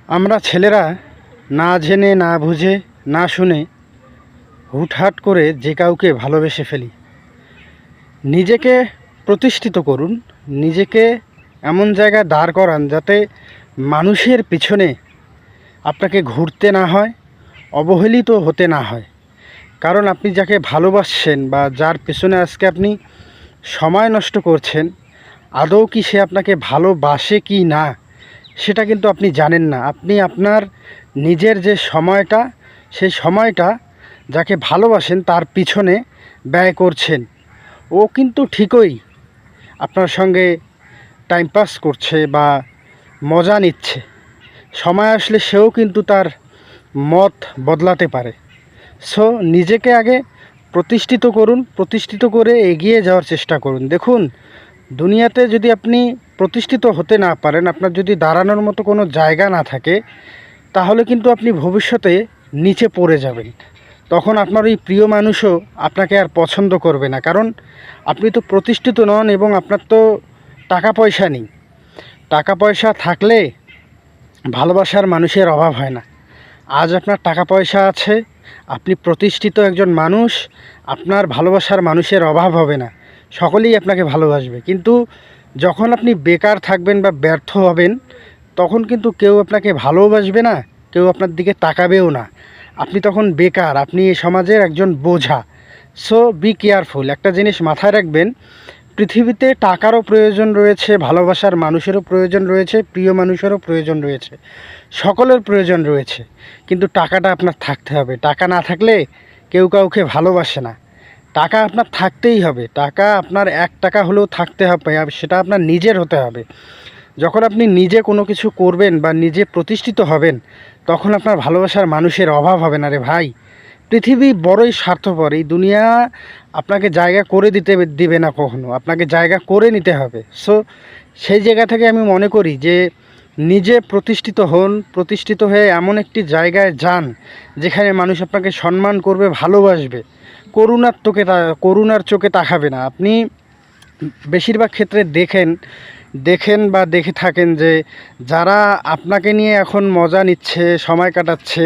আমরা ছেলেরা না জেনে না বুঝে না শুনে হুটহাট করে যে কাউকে ভালোবেসে ফেলি। নিজেকে প্রতিষ্ঠিত করুন, নিজেকে এমন জায়গায় দাঁড় করান যাতে মানুষের পিছনে আপনাকে ঘুরতে না হয়, অবহেলিত হতে না হয়। কারণ আপনি যাকে ভালোবাসছেন বা যার পেছনে আজকে আপনি সময় নষ্ট করছেন, আদৌ কি সে আপনাকে ভালোবাসে কি না সেটা কিন্তু আপনি জানেন না। আপনি আপনার নিজের যে সময়টা, সেই সময়টা যাকে ভালোবাসেন তার পিছনে ব্যয় করছেন। ও কিন্তু ঠিকই আপনার সঙ্গে টাইম পাস করছে বা মজা নিচ্ছে। সময় আসলে সেও কিন্তু তার মত বদলাতে পারে। সো নিজেকে আগে প্রতিষ্ঠিত করুন, প্রতিষ্ঠিত করে এগিয়ে যাওয়ার চেষ্টা করুন। দেখুন, দুনিয়াতে যদি আপনি প্রতিষ্ঠিত হতে না পারেন, আপনার যদি দাঁড়ানোর মতো কোনো জায়গা না থাকে, তাহলে কিন্তু আপনি ভবিষ্যতে নিচে পড়ে যাবেন। তখন আপনার ওই প্রিয় মানুষও আপনাকে আর পছন্দ করবে না, কারণ আপনি তো প্রতিষ্ঠিত নন এবং আপনার তো টাকা পয়সা নেই। টাকা পয়সা থাকলে ভালোবাসার মানুষের অভাব হয় না। আজ আপনার টাকা পয়সা আছে, আপনি প্রতিষ্ঠিত একজন মানুষ, আপনার ভালোবাসার মানুষের অভাব হবে না, সকলেই আপনাকে ভালোবাসবে। কিন্তু যখন আপনি বেকার থাকবেন বা ব্যর্থ হবেন, তখন কিন্তু কেউ আপনাকে ভালোবাসবে না, কেউ আপনার দিকে তাকাবেও না। আপনি তখন বেকার, আপনি এই সমাজের একজন বোঝা। So be careful. একটা জিনিস মাথায় রাখবেন, পৃথিবীতে টাকারও প্রয়োজন রয়েছে, ভালোবাসার মানুষেরও প্রয়োজন রয়েছে, প্রিয় মানুষেরও প্রয়োজন রয়েছে, সকলের প্রয়োজন রয়েছে। কিন্তু টাকাটা আপনার থাকতে হবে। টাকা না থাকলে কেউ কাউকে ভালোবাসে না। টাকা আপনার থাকতেই হবে। টাকা আপনার 1 টাকা হলেও থাকতে হবে, আর সেটা আপনার নিজের হতে হবে। যখন আপনি নিজে কোনো কিছু করবেন বা নিজে প্রতিষ্ঠিত হবেন, তখন আপনার ভালোবাসার মানুষের অভাব হবে না রে ভাই। পৃথিবী বড়ই স্বার্থপর। এই দুনিয়া আপনাকে জায়গা করে দিবে না কখনো, আপনাকে জায়গা করে নিতে হবে। সো সেই জায়গা থেকে আমি মনে করি যে নিজে প্রতিষ্ঠিত হন, প্রতিষ্ঠিত হয়ে এমন একটি জায়গায় যান যেখানে মানুষ আপনাকে সম্মান করবে, ভালোবাসবে, করুণার চোখে তাকাবে না। আপনি বেশিরভাগ ক্ষেত্রে দেখেন বা দেখে থাকেন যে যারা আপনাকে নিয়ে এখন মজা নিচ্ছে, সময় কাটাচ্ছে,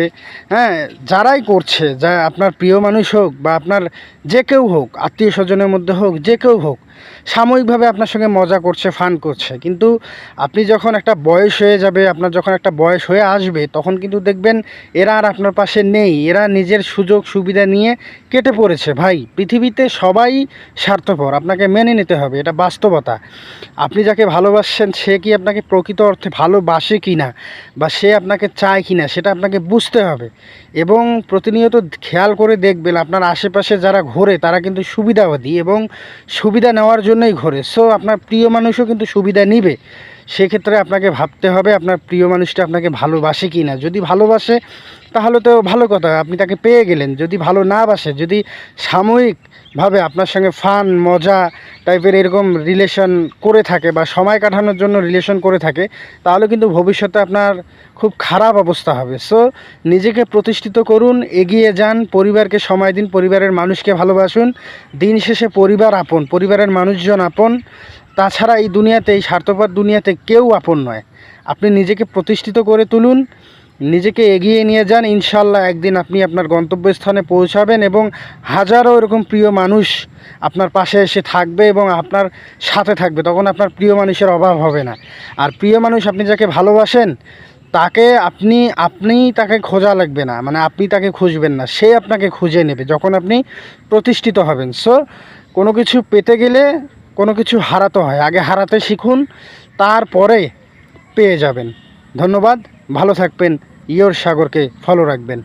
হ্যাঁ, যারাই করছে, যা আপনার প্রিয় মানুষ হোক বা আপনার যে কেউ হোক, আত্মীয় স্বজনের মধ্যে হোক, যে কেউ হোক, সাময়িকভাবে আপনার সঙ্গে মজা করছে, ফান করছে। কিন্তু আপনি যখন একটা বয়স হয়ে যাবে, আপনার যখন একটা বয়স হয়ে আসবে, তখন কিন্তু দেখবেন এরা আর আপনার পাশে নেই। এরা নিজের সুযোগ সুবিধা নিয়ে কেটে পড়েছে। ভাই, পৃথিবীতে সবাই স্বার্থপর, আপনাকে মেনে নিতে হবে, এটা বাস্তবতা। আপনি যাকে ভালোবাসছেন সে কি আপনাকে প্রকৃত অর্থে ভালোবাসে কি না, বা সে আপনাকে চায় কি না, সেটা আপনাকে বুঝতে হবে। এবং প্রতিনিয়ত খেয়াল করে দেখবেন আপনার আশেপাশে যারা ঘোরে তারা কিন্তু সুবিধাবাদী এবং সুবিধা নেওয়ার জন্যই ঘোরে। সো আপনার প্রিয় মানুষও কিন্তু সুবিধা নিবে। সেক্ষেত্রে আপনাকে ভাবতে হবে আপনার প্রিয় মানুষটা আপনাকে ভালোবাসে কি না। যদি ভালোবাসে তাহলে তো ভালো কথা, আপনি তাকে পেয়ে গেলেন। যদি ভালো না বাসে, যদি সাময়িকভাবে আপনার সঙ্গে ফান মজা টাইপের এরকম রিলেশন করে থাকে বা সময় কাটানোর জন্য রিলেশন করে থাকে, তাহলে কিন্তু ভবিষ্যতে আপনার খুব খারাপ অবস্থা হবে। সো নিজেকে প্রতিষ্ঠিত করুন, এগিয়ে যান, পরিবারকে সময় দিন, পরিবারের মানুষকে ভালোবাসুন। দিন শেষে পরিবার আপন, পরিবারের মানুষজন আপন। তাছাড়া এই দুনিয়াতে, এই স্বার্থপর দুনিয়াতে কেউ আপন নয়। আপনি নিজেকে প্রতিষ্ঠিত করে তুলুন, নিজেকে এগিয়ে নিয়ে যান। ইনশাল্লাহ একদিন আপনি আপনার গন্তব্যস্থানে পৌঁছাবেন এবং হাজারো এরকম প্রিয় মানুষ আপনার পাশে এসে থাকবে এবং আপনার সাথে থাকবে। তখন আপনার প্রিয় মানুষের অভাব হবে না। আর প্রিয় মানুষ আপনি যাকে ভালোবাসেন, তাকে আপনি তাকে খোঁজা লাগবে না, মানে আপনি তাকে খুঁজবেন না, সে আপনাকে খুঁজে নেবে যখন আপনি প্রতিষ্ঠিত হবেন। সো কোনো কিছু পেতে গেলে কোনো কিছু হারাতে হয়, আগে হারাতে শিখুন, তারপরে পেয়ে যাবেন। ধন্যবাদ, ভালো থাকবেন। ইয়োর সাগরকে ফলো রাখবেন।